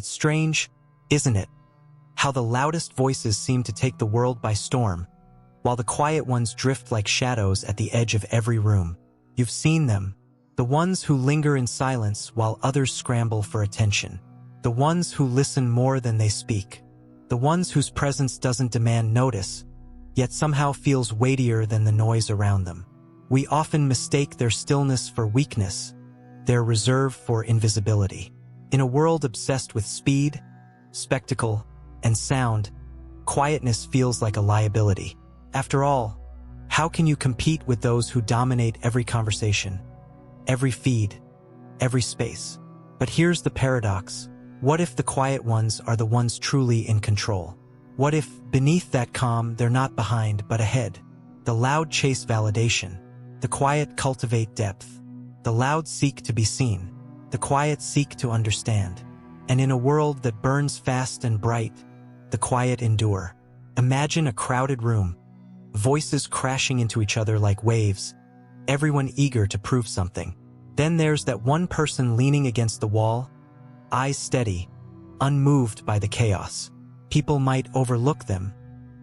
It's strange, isn't it? How the loudest voices seem to take the world by storm, while the quiet ones drift like shadows at the edge of every room. You've seen them, the ones who linger in silence while others scramble for attention, the ones who listen more than they speak, the ones whose presence doesn't demand notice, yet somehow feels weightier than the noise around them. We often mistake their stillness for weakness, their reserve for invisibility. In a world obsessed with speed, spectacle, and sound, quietness feels like a liability. After all, how can you compete with those who dominate every conversation, every feed, every space? But here's the paradox. What if the quiet ones are the ones truly in control? What if, beneath that calm, they're not behind but ahead? The loud chase validation. The quiet cultivate depth. The loud seek to be seen. The quiet seek to understand. And in a world that burns fast and bright, the quiet endure. Imagine a crowded room, voices crashing into each other like waves, everyone eager to prove something. Then there's that one person leaning against the wall, eyes steady, unmoved by the chaos. People might overlook them,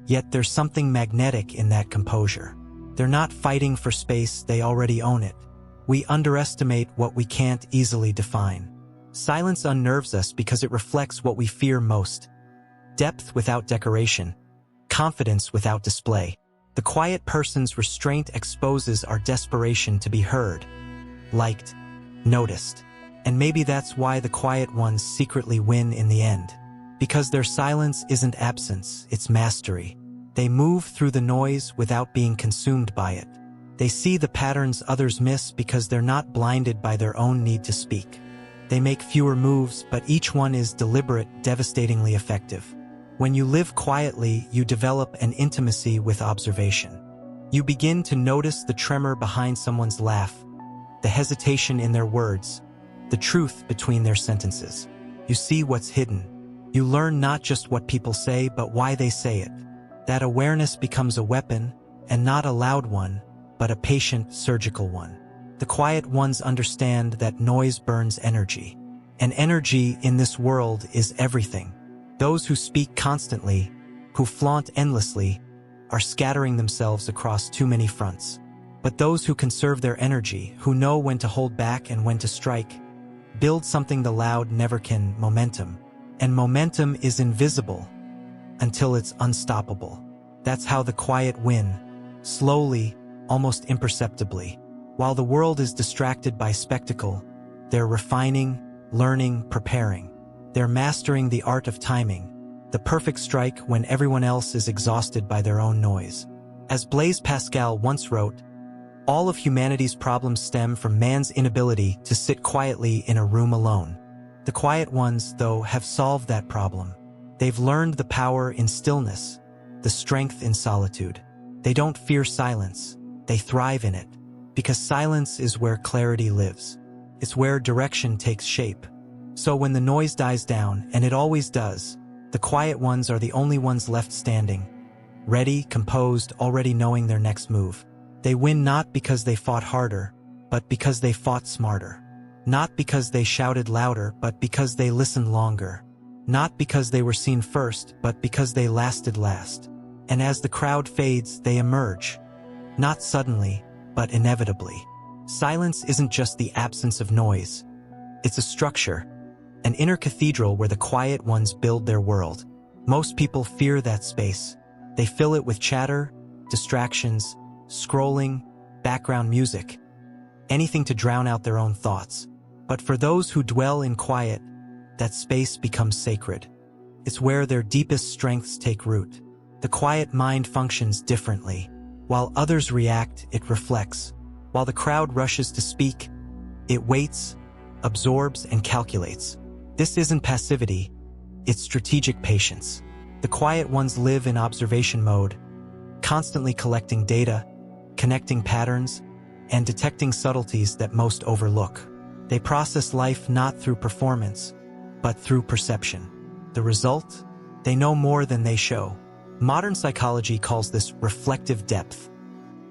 yet there's something magnetic in that composure. They're not fighting for space, they already own it. We underestimate what we can't easily define. Silence unnerves us because it reflects what we fear most. Depth without decoration, confidence without display. The quiet person's restraint exposes our desperation to be heard, liked, noticed. And maybe that's why the quiet ones secretly win in the end. Because their silence isn't absence, it's mastery. They move through the noise without being consumed by it. They see the patterns others miss because they're not blinded by their own need to speak. They make fewer moves, but each one is deliberate, devastatingly effective. When you live quietly, you develop an intimacy with observation. You begin to notice the tremor behind someone's laugh, the hesitation in their words, the truth between their sentences. You see what's hidden. You learn not just what people say, but why they say it. That awareness becomes a weapon, and not a loud one, but a patient, surgical one. The quiet ones understand that noise burns energy. And energy in this world is everything. Those who speak constantly, who flaunt endlessly, are scattering themselves across too many fronts. But those who conserve their energy, who know when to hold back and when to strike, build something the loud never can, momentum. And momentum is invisible until it's unstoppable. That's how the quiet win, slowly, almost imperceptibly. While the world is distracted by spectacle, they're refining, learning, preparing. They're mastering the art of timing, the perfect strike when everyone else is exhausted by their own noise. As Blaise Pascal once wrote, all of humanity's problems stem from man's inability to sit quietly in a room alone. The quiet ones, though, have solved that problem. They've learned the power in stillness, the strength in solitude. They don't fear silence, they thrive in it, because silence is where clarity lives. It's where direction takes shape. So when the noise dies down, and it always does, the quiet ones are the only ones left standing, ready, composed, already knowing their next move. They win not because they fought harder, but because they fought smarter. Not because they shouted louder, but because they listened longer. Not because they were seen first, but because they lasted last. And as the crowd fades, they emerge. Not suddenly, but inevitably. Silence isn't just the absence of noise. It's a structure, an inner cathedral where the quiet ones build their world. Most people fear that space. They fill it with chatter, distractions, scrolling, background music, anything to drown out their own thoughts. But for those who dwell in quiet, that space becomes sacred. It's where their deepest strengths take root. The quiet mind functions differently. While others react, it reflects. While the crowd rushes to speak, it waits, absorbs, and calculates. This isn't passivity, it's strategic patience. The quiet ones live in observation mode, constantly collecting data, connecting patterns, and detecting subtleties that most overlook. They process life not through performance, but through perception. The result? They know more than they show. Modern psychology calls this reflective depth,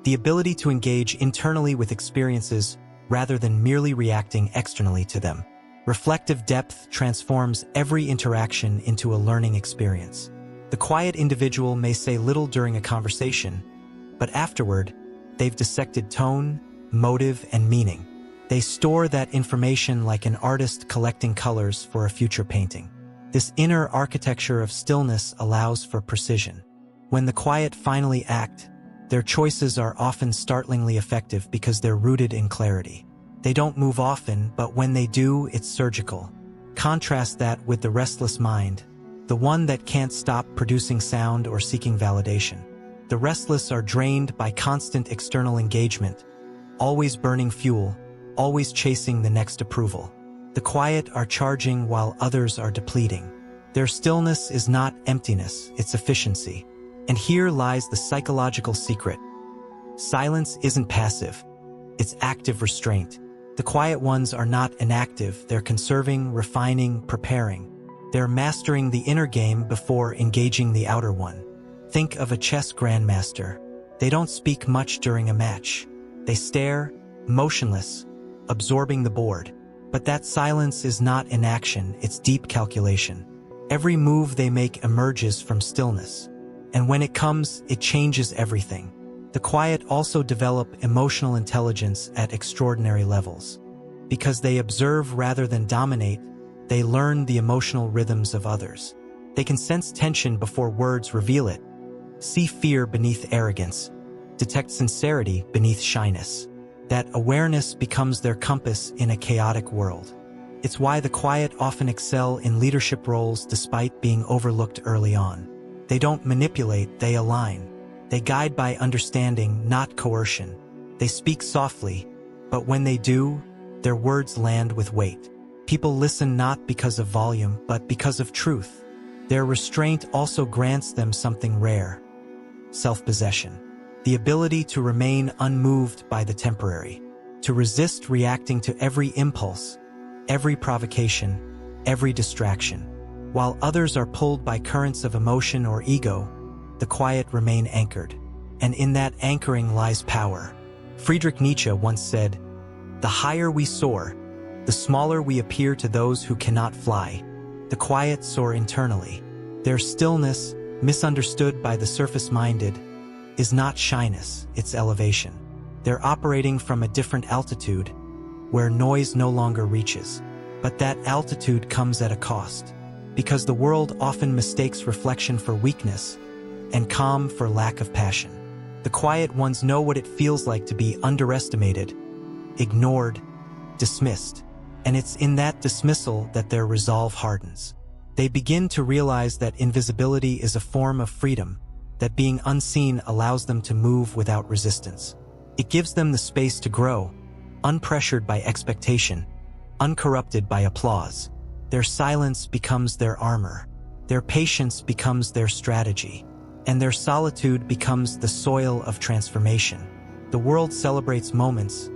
the ability to engage internally with experiences rather than merely reacting externally to them. Reflective depth transforms every interaction into a learning experience. The quiet individual may say little during a conversation, but afterward, they've dissected tone, motive, and meaning. They store that information like an artist collecting colors for a future painting. This inner architecture of stillness allows for precision. When the quiet finally act, their choices are often startlingly effective because they're rooted in clarity. They don't move often, but when they do, it's surgical. Contrast that with the restless mind, the one that can't stop producing sound or seeking validation. The restless are drained by constant external engagement, always burning fuel, always chasing the next approval. The quiet are charging while others are depleting. Their stillness is not emptiness, it's efficiency. And here lies the psychological secret. Silence isn't passive, it's active restraint. The quiet ones are not inactive, they're conserving, refining, preparing. They're mastering the inner game before engaging the outer one. Think of a chess grandmaster. They don't speak much during a match. They stare, motionless, absorbing the board. But that silence is not inaction, it's deep calculation. Every move they make emerges from stillness. And when it comes, it changes everything. The quiet also develop emotional intelligence at extraordinary levels. Because they observe rather than dominate, they learn the emotional rhythms of others. They can sense tension before words reveal it, see fear beneath arrogance, detect sincerity beneath shyness. That awareness becomes their compass in a chaotic world. It's why the quiet often excel in leadership roles despite being overlooked early on. They don't manipulate, they align. They guide by understanding, not coercion. They speak softly, but when they do, their words land with weight. People listen not because of volume, but because of truth. Their restraint also grants them something rare: self-possession. The ability to remain unmoved by the temporary, to resist reacting to every impulse, every provocation, every distraction. While others are pulled by currents of emotion or ego, the quiet remain anchored. And in that anchoring lies power. Friedrich Nietzsche once said, "The higher we soar, the smaller we appear to those who cannot fly." The quiet soar internally. Their stillness, misunderstood by the surface-minded, is not shyness, it's elevation. They're operating from a different altitude, where noise no longer reaches. But that altitude comes at a cost, because the world often mistakes reflection for weakness, and calm for lack of passion. The quiet ones know what it feels like to be underestimated, ignored, dismissed. And it's in that dismissal that their resolve hardens. They begin to realize that invisibility is a form of freedom, that being unseen allows them to move without resistance. It gives them the space to grow, unpressured by expectation, uncorrupted by applause. Their silence becomes their armor, their patience becomes their strategy, and their solitude becomes the soil of transformation. The world celebrates moments,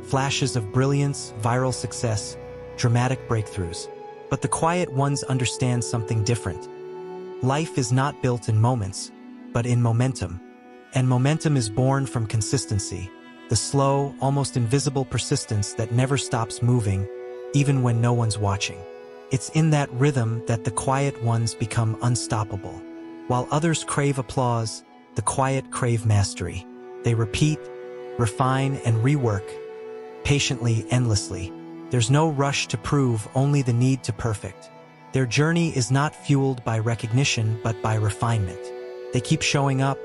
flashes of brilliance, viral success, dramatic breakthroughs. But the quiet ones understand something different. Life is not built in moments, but in momentum. And momentum is born from consistency, the slow, almost invisible persistence that never stops moving, even when no one's watching. It's in that rhythm that the quiet ones become unstoppable. While others crave applause, the quiet crave mastery. They repeat, refine, and rework, patiently, endlessly. There's no rush to prove, only the need to perfect. Their journey is not fueled by recognition, but by refinement. They keep showing up,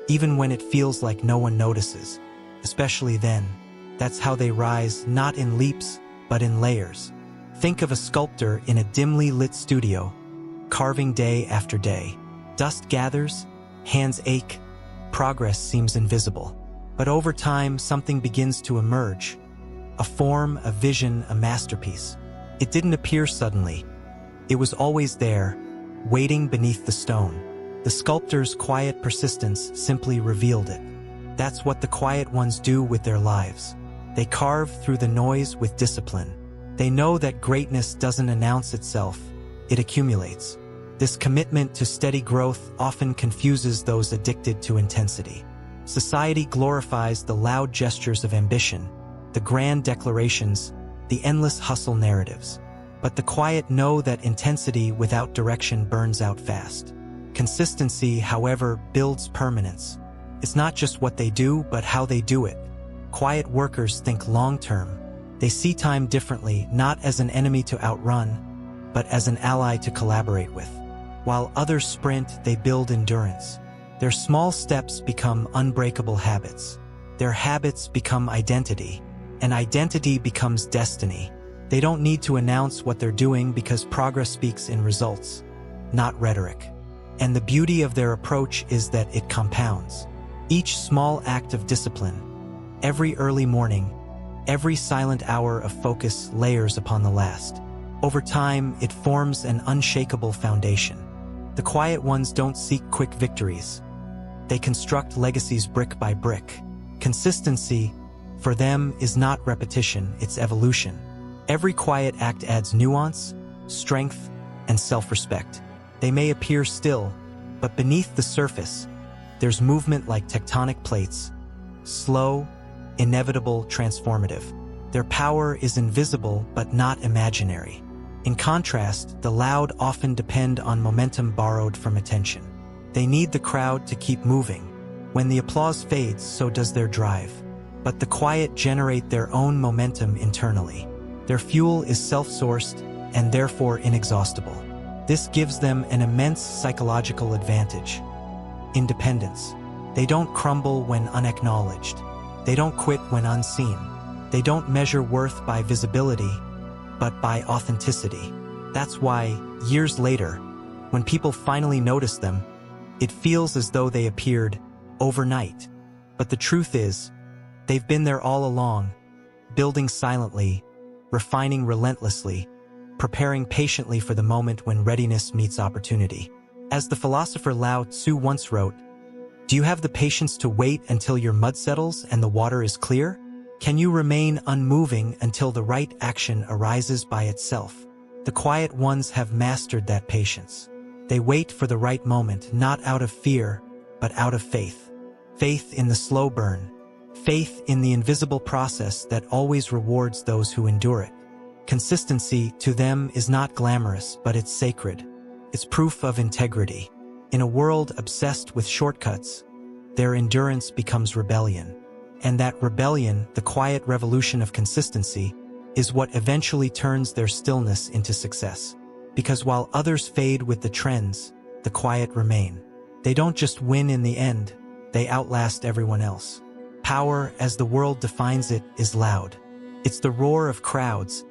even when it feels like no one notices. Especially then, that's how they rise, not in leaps, but in layers. Think of a sculptor in a dimly lit studio, carving day after day. Dust gathers, hands ache, progress seems invisible. But over time, something begins to emerge. A form, a vision, a masterpiece. It didn't appear suddenly. It was always there, waiting beneath the stone. The sculptor's quiet persistence simply revealed it. That's what the quiet ones do with their lives. They carve through the noise with discipline. They know that greatness doesn't announce itself, it accumulates. This commitment to steady growth often confuses those addicted to intensity. Society glorifies the loud gestures of ambition, the grand declarations, the endless hustle narratives. But the quiet know that intensity without direction burns out fast. Consistency, however, builds permanence. It's not just what they do, but how they do it. Quiet workers think long-term. They see time differently, not as an enemy to outrun, but as an ally to collaborate with. While others sprint, they build endurance. Their small steps become unbreakable habits. Their habits become identity, and identity becomes destiny. They don't need to announce what they're doing because progress speaks in results, not rhetoric. And the beauty of their approach is that it compounds. Each small act of discipline, every early morning, every silent hour of focus layers upon the last. Over time, it forms an unshakable foundation. The quiet ones don't seek quick victories. They construct legacies brick by brick. Consistency, for them, is not repetition, it's evolution. Every quiet act adds nuance, strength, and self-respect. They may appear still, but beneath the surface, there's movement like tectonic plates, slow, inevitable, transformative. Their power is invisible but not imaginary. In contrast, the loud often depend on momentum borrowed from attention. They need the crowd to keep moving. When the applause fades, so does their drive. But the quiet generate their own momentum internally. Their fuel is self-sourced and therefore inexhaustible. This gives them an immense psychological advantage. Independence. They don't crumble when unacknowledged. They don't quit when unseen. They don't measure worth by visibility, but by authenticity. That's why, years later, when people finally notice them, it feels as though they appeared overnight. But the truth is, they've been there all along, building silently, refining relentlessly, preparing patiently for the moment when readiness meets opportunity. As the philosopher Lao Tzu once wrote, "Do you have the patience to wait until your mud settles and the water is clear? Can you remain unmoving until the right action arises by itself?" The quiet ones have mastered that patience. They wait for the right moment, not out of fear, but out of faith. Faith in the slow burn. Faith in the invisible process that always rewards those who endure it. Consistency, to them, is not glamorous, but it's sacred. It's proof of integrity. In a world obsessed with shortcuts, their endurance becomes rebellion. And that rebellion, the quiet revolution of consistency, is what eventually turns their stillness into success. Because while others fade with the trends, the quiet remain. They don't just win in the end, they outlast everyone else. Power, as the world defines it, is loud. It's the roar of crowds,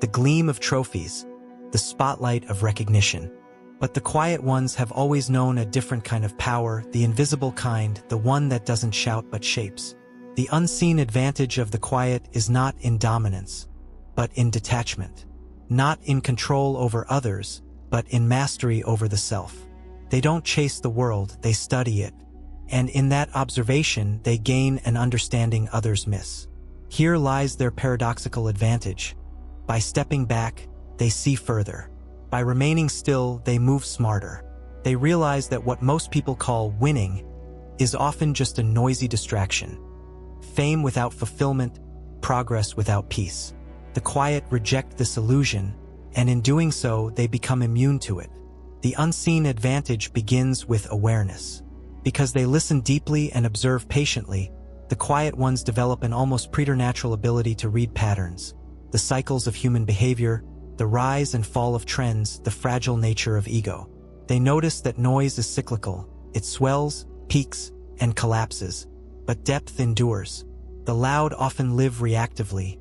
the gleam of trophies, the spotlight of recognition. But the quiet ones have always known a different kind of power, the invisible kind, the one that doesn't shout but shapes. The unseen advantage of the quiet is not in dominance, but in detachment. Not in control over others, but in mastery over the self. They don't chase the world, they study it. And in that observation, they gain an understanding others miss. Here lies their paradoxical advantage. By stepping back, they see further. By remaining still, they move smarter. They realize that what most people call winning is often just a noisy distraction. Fame without fulfillment, progress without peace. The quiet reject this illusion, and in doing so, they become immune to it. The unseen advantage begins with awareness. Because they listen deeply and observe patiently, the quiet ones develop an almost preternatural ability to read patterns, the cycles of human behavior, the rise and fall of trends, the fragile nature of ego. They notice that noise is cyclical. It swells, peaks, and collapses, but depth endures. The loud often live reactively,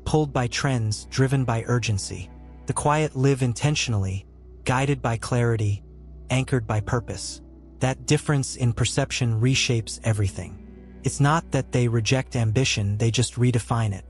pulled by trends, driven by urgency. The quiet live intentionally, guided by clarity, anchored by purpose. That difference in perception reshapes everything. It's not that they reject ambition, they just redefine it.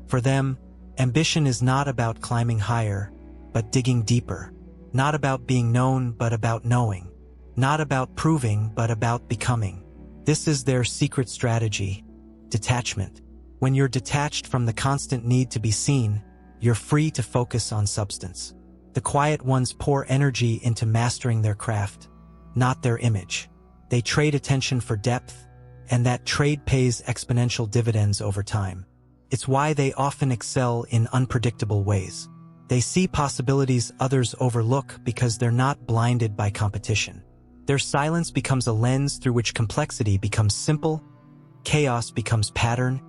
For them, ambition is not about climbing higher, but digging deeper. Not about being known, but about knowing. Not about proving, but about becoming. This is their secret strategy: detachment. When you're detached from the constant need to be seen, you're free to focus on substance. The quiet ones pour energy into mastering their craft, not their image. They trade attention for depth, and that trade pays exponential dividends over time. It's why they often excel in unpredictable ways. They see possibilities others overlook because they're not blinded by competition. Their silence becomes a lens through which complexity becomes simple, chaos becomes pattern,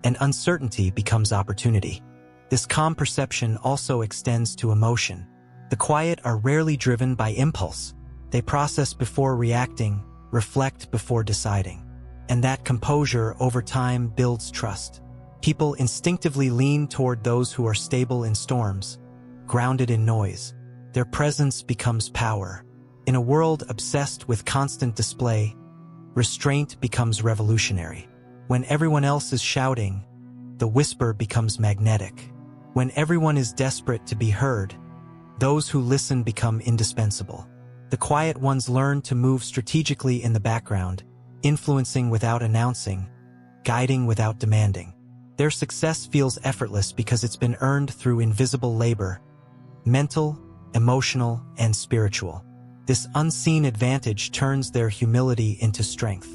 and uncertainty becomes opportunity. This calm perception also extends to emotion. The quiet are rarely driven by impulse. They process before reacting, reflect before deciding. And that composure over time builds trust. People instinctively lean toward those who are stable in storms, grounded in noise. Their presence becomes power. In a world obsessed with constant display, restraint becomes revolutionary. When everyone else is shouting, the whisper becomes magnetic. When everyone is desperate to be heard, those who listen become indispensable. The quiet ones learn to move strategically in the background, influencing without announcing, guiding without demanding. Their success feels effortless because it's been earned through invisible labor, mental, emotional, and spiritual. This unseen advantage turns their humility into strength.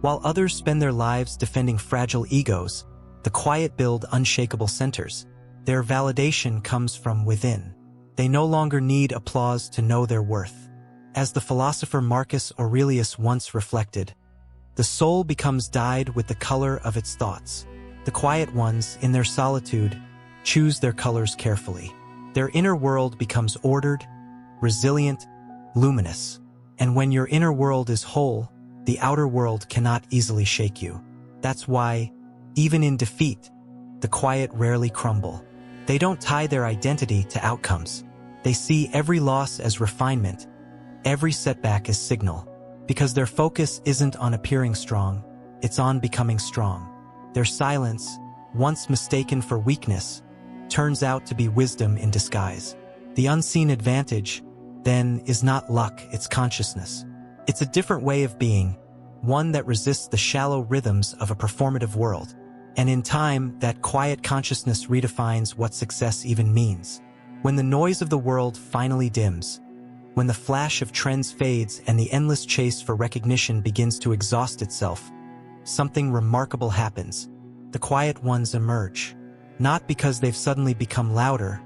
While others spend their lives defending fragile egos, the quiet build unshakable centers. Their validation comes from within. They no longer need applause to know their worth. As the philosopher Marcus Aurelius once reflected, the soul becomes dyed with the color of its thoughts. The quiet ones, in their solitude, choose their colors carefully. Their inner world becomes ordered, resilient, luminous. And when your inner world is whole, the outer world cannot easily shake you. That's why, even in defeat, the quiet rarely crumble. They don't tie their identity to outcomes. They see every loss as refinement, every setback as signal, because their focus isn't on appearing strong, it's on becoming strong. Their silence, once mistaken for weakness, turns out to be wisdom in disguise. The unseen advantage, then, is not luck, it's consciousness. It's a different way of being, one that resists the shallow rhythms of a performative world. And in time, that quiet consciousness redefines what success even means. When the noise of the world finally dims, when the flash of trends fades and the endless chase for recognition begins to exhaust itself, something remarkable happens. The quiet ones emerge, not because they've suddenly become louder,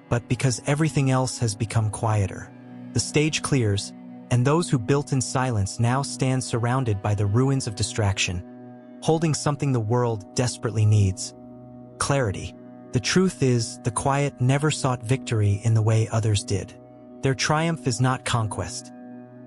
but because everything else has become quieter. The stage clears, and those who built in silence now stand surrounded by the ruins of distraction, holding something the world desperately needs: clarity. The truth is, the quiet never sought victory in the way others did. Their triumph is not conquest.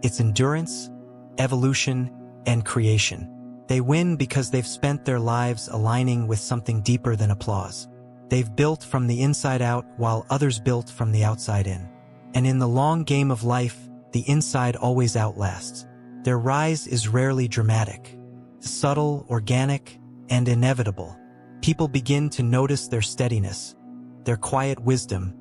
It's endurance, evolution, and creation. They win because they've spent their lives aligning with something deeper than applause. They've built from the inside out while others built from the outside in. And in the long game of life, the inside always outlasts. Their rise is rarely dramatic, subtle, organic, and inevitable. People begin to notice their steadiness, their quiet wisdom,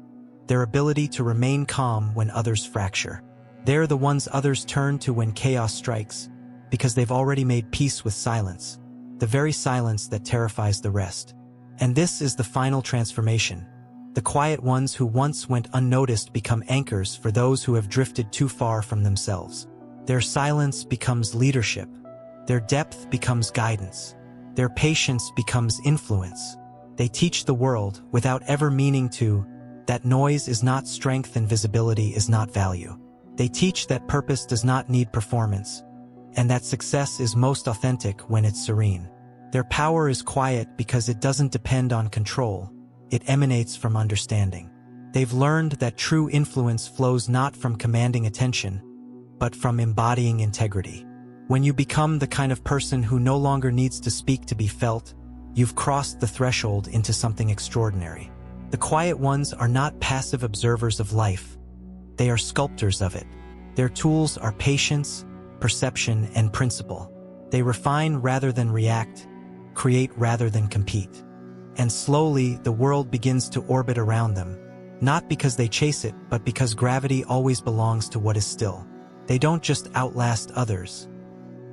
their ability to remain calm when others fracture. They're the ones others turn to when chaos strikes, because they've already made peace with silence, the very silence that terrifies the rest. And this is the final transformation. The quiet ones who once went unnoticed become anchors for those who have drifted too far from themselves. Their silence becomes leadership. Their depth becomes guidance. Their patience becomes influence. They teach the world, without ever meaning to, that noise is not strength and visibility is not value. They teach that purpose does not need performance, and that success is most authentic when it's serene. Their power is quiet because it doesn't depend on control. It emanates from understanding. They've learned that true influence flows not from commanding attention, but from embodying integrity. When you become the kind of person who no longer needs to speak to be felt, you've crossed the threshold into something extraordinary. The quiet ones are not passive observers of life. They are sculptors of it. Their tools are patience, perception, and principle. They refine rather than react, create rather than compete. And slowly, the world begins to orbit around them, not because they chase it, but because gravity always belongs to what is still. They don't just outlast others,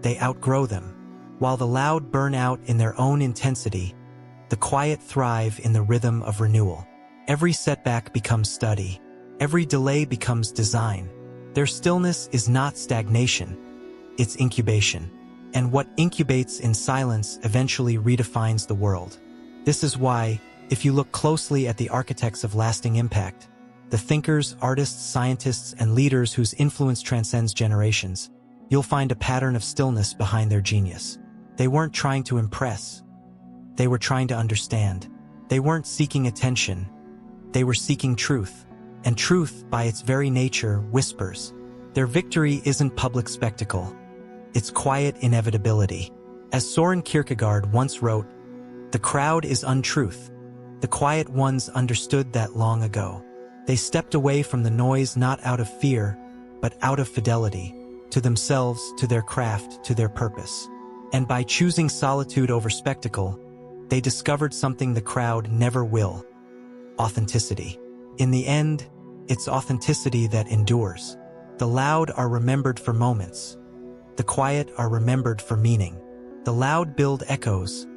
they outgrow them. While the loud burn out in their own intensity, the quiet thrive in the rhythm of renewal. Every setback becomes study. Every delay becomes design. Their stillness is not stagnation, it's incubation. And what incubates in silence eventually redefines the world. This is why, if you look closely at the architects of lasting impact, the thinkers, artists, scientists, and leaders whose influence transcends generations, you'll find a pattern of stillness behind their genius. They weren't trying to impress. They were trying to understand. They weren't seeking attention. They were seeking truth. And truth, by its very nature, whispers. Their victory isn't public spectacle. It's quiet inevitability. As Soren Kierkegaard once wrote, "The crowd is untruth. The quiet ones understood that long ago. They stepped away from the noise not out of fear, but out of fidelity, to themselves, to their craft, to their purpose. And by choosing solitude over spectacle, they discovered something the crowd never will: authenticity. In the end, it's authenticity that endures. The loud are remembered for moments. The quiet are remembered for meaning. The loud build echoes.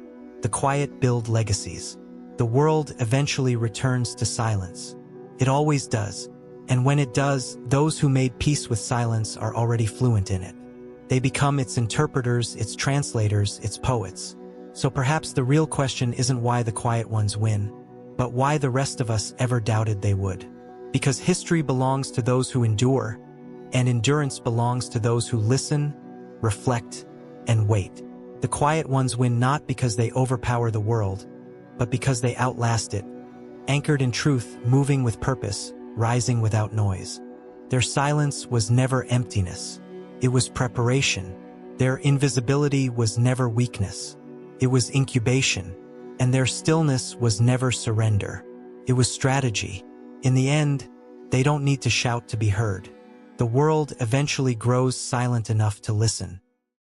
The quiet build legacies. The world eventually returns to silence. It always does. And when it does, those who made peace with silence are already fluent in it. They become its interpreters, its translators, its poets. So perhaps the real question isn't why the quiet ones win, but why the rest of us ever doubted they would. Because history belongs to those who endure, and endurance belongs to those who listen, reflect, and wait. The quiet ones win not because they overpower the world, but because they outlast it, anchored in truth, moving with purpose, rising without noise. Their silence was never emptiness. It was preparation. Their invisibility was never weakness. It was incubation. And their stillness was never surrender. It was strategy. In the end, they don't need to shout to be heard. The world eventually grows silent enough to listen.